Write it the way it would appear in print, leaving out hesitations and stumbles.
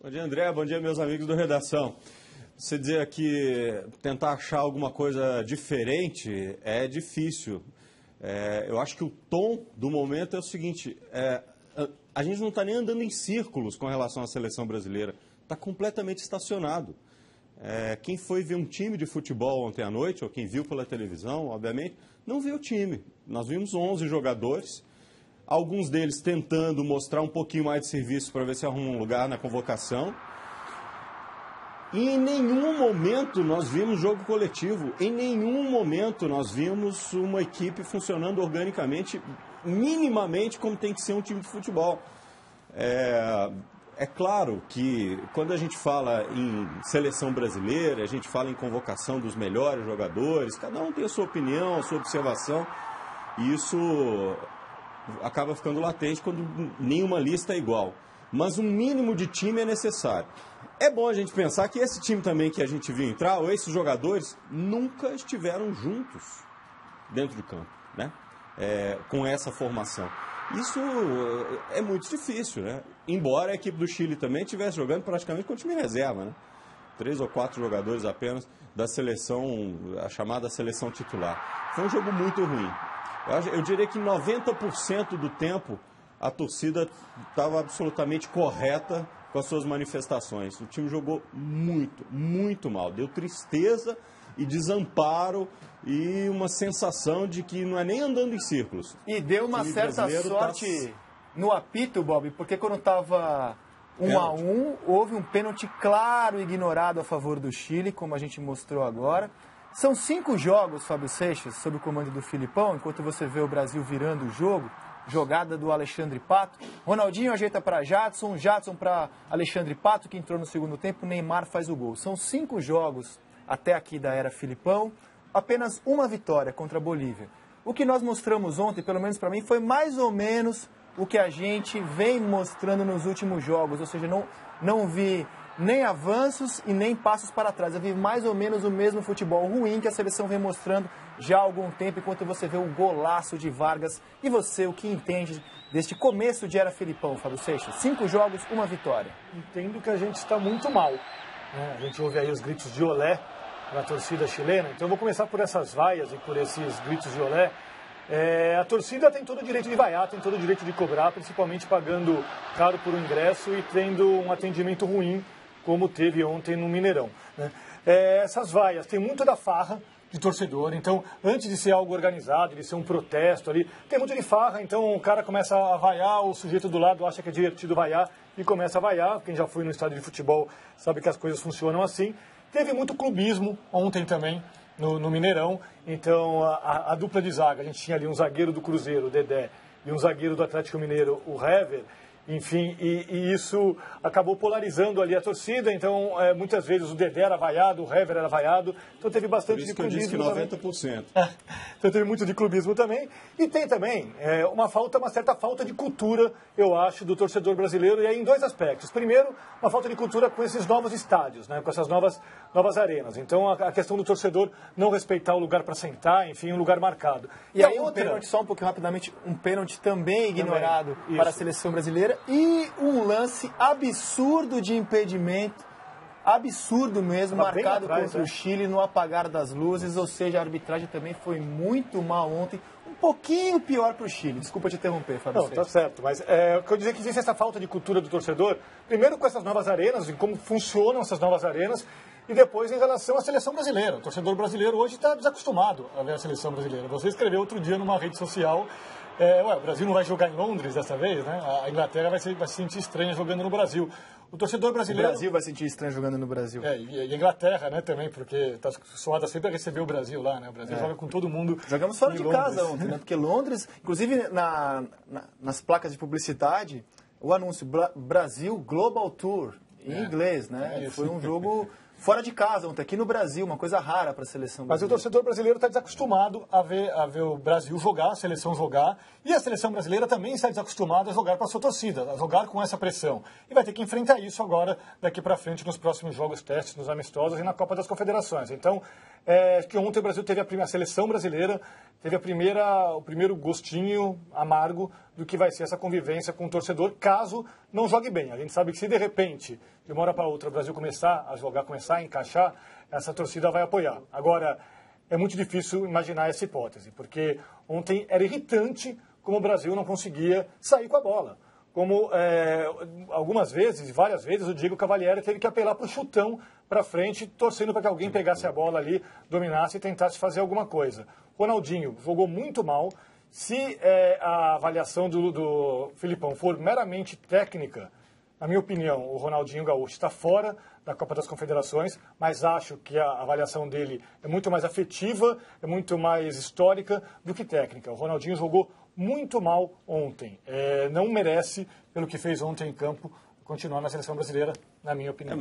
Bom dia, André. Bom dia, meus amigos do Redação. Você dizer aqui, tentar achar alguma coisa diferente é difícil. Eu acho que o tom do momento é o seguinte, a gente não está nem andando em círculos com relação à seleção brasileira. Está completamente estacionado. Quem foi ver um time de futebol ontem à noite, ou quem viu pela televisão, obviamente, não viu o time. Nós vimos 11 jogadores, alguns deles tentando mostrar um pouquinho mais de serviço para ver se arrumam um lugar na convocação. E em nenhum momento nós vimos jogo coletivo, em nenhum momento nós vimos uma equipe funcionando minimamente como tem que ser um time de futebol. É claro que quando a gente fala em seleção brasileira, a gente fala em convocação dos melhores jogadores, cada um tem a sua opinião, a sua observação, e isso acaba ficando latente quando nenhuma lista é igual. Mas um mínimo de time é necessário. É bom a gente pensar que esse time também que a gente viu entrar, ou esses jogadores, nunca estiveram juntos dentro de campo, né? Com essa formação. Isso é muito difícil, né? Embora a equipe do Chile também estivesse jogando praticamente com o time reserva, né? 3 ou 4 jogadores apenas da seleção, a chamada seleção titular. Foi um jogo muito ruim. Eu diria que 90% do tempo a torcida estava absolutamente correta com as suas manifestações. O time jogou muito, muito mal. Deu tristeza e desamparo e uma sensação de que não é nem andando em círculos. E deu uma certa sorte no apito, Bob, porque quando estava 1-1, houve um pênalti claro e ignorado a favor do Chile, como a gente mostrou agora. São 5 jogos, Fábio Seixas, sob o comando do Filipão, enquanto você vê o Brasil virando o jogo. Jogada do Alexandre Pato. Ronaldinho ajeita para Jadson, Jadson para Alexandre Pato, que entrou no segundo tempo. Neymar faz o gol. São 5 jogos até aqui da era Filipão. Apenas uma vitória contra a Bolívia. O que nós mostramos ontem, pelo menos para mim, foi mais ou menos o que a gente vem mostrando nos últimos jogos. Ou seja, não vi nem avanços e nem passos para trás. Eu vi mais ou menos o mesmo futebol ruim que a seleção vem mostrando já há algum tempo, enquanto você vê o golaço de Vargas. E você, o que entende deste começo de era Filipão, Fábio Seixas? 5 jogos, uma vitória. Entendo que a gente está muito mal, né? A gente ouve aí os gritos de olé na torcida chilena. Então eu vou começar por essas vaias e por esses gritos de olé. A torcida tem todo o direito de vaiar, tem todo o direito de cobrar, principalmente pagando caro por um ingresso e tendo um atendimento ruim, como teve ontem no Mineirão, né? Essas vaias tem muito da farra de torcedor, então antes de ser algo organizado, de ser um protesto ali, tem muito de farra, então o cara começa a vaiar, o sujeito do lado acha que é divertido vaiar e começa a vaiar. Quem já foi no estádio de futebol sabe que as coisas funcionam assim. Teve muito clubismo ontem também no Mineirão, então a dupla de zaga, a gente tinha ali um zagueiro do Cruzeiro, o Dedé, e um zagueiro do Atlético Mineiro, o Hever. Enfim, e isso acabou polarizando ali a torcida, então muitas vezes o Dedé era vaiado, o Hever era vaiado, então teve bastante de clubismo. Por isso que eu disse que 90%. Então teve muito de clubismo também, e tem também uma certa falta de cultura, eu acho, do torcedor brasileiro, e aí em 2 aspectos. Primeiro, uma falta de cultura com esses novos estádios, né, com essas novas arenas. Então a questão do torcedor não respeitar o lugar para sentar, enfim, um lugar marcado. E aí um pênalti, só um pouquinho rapidamente, um pênalti também ignorado para a seleção brasileira. E um lance absurdo de impedimento, absurdo mesmo, marcado contra o Chile no apagar das luzes, ou seja, a arbitragem também foi muito mal ontem, um pouquinho pior para o Chile. Desculpa te interromper, Fábio. Não, tá certo, mas o que eu dizer que existe essa falta de cultura do torcedor, primeiro com essas novas arenas, em como funcionam essas novas arenas, e depois em relação à seleção brasileira. O torcedor brasileiro hoje está desacostumado a ver a seleção brasileira. Você escreveu outro dia numa rede social, o Brasil não vai jogar em Londres dessa vez, né? A Inglaterra vai se sentir estranha jogando no Brasil. O torcedor brasileiro... O Brasil vai se sentir estranho jogando no Brasil. E a Inglaterra, né, também, porque está suada sempre a receber o Brasil lá, né? O Brasil joga com todo mundo. Jogamos fora de casa ontem, né? Porque Londres, inclusive nas placas de publicidade, o anúncio Brasil Global Tour, em inglês, né? Foi um jogo... fora de casa ontem, aqui no Brasil, uma coisa rara para a seleção brasileira. Mas o torcedor brasileiro está desacostumado a ver o Brasil jogar, a seleção jogar, e a seleção brasileira também está desacostumada a jogar para a sua torcida, a jogar com essa pressão. E vai ter que enfrentar isso agora, daqui para frente, nos próximos jogos testes, nos amistosos e na Copa das Confederações. Então, acho que ontem o Brasil teve a seleção brasileira teve o primeiro gostinho amargo do que vai ser essa convivência com o torcedor, caso não jogue bem. A gente sabe que se de repente, de uma hora para outra, o Brasil começar a jogar, começar a encaixar, essa torcida vai apoiar. Agora, é muito difícil imaginar essa hipótese, porque ontem era irritante como o Brasil não conseguia sair com a bola. Como algumas vezes, várias vezes, o Diego Cavalieri teve que apelar para o chutão para frente, torcendo para que alguém pegasse a bola ali, dominasse e tentasse fazer alguma coisa. Ronaldinho jogou muito mal. Se a avaliação do Filipão for meramente técnica, na minha opinião, o Ronaldinho Gaúcho está fora da Copa das Confederações, mas acho que a avaliação dele é muito mais afetiva, é muito mais histórica do que técnica. O Ronaldinho jogou muito mal ontem. Não merece, pelo que fez ontem em campo, continuar na seleção brasileira, na minha opinião.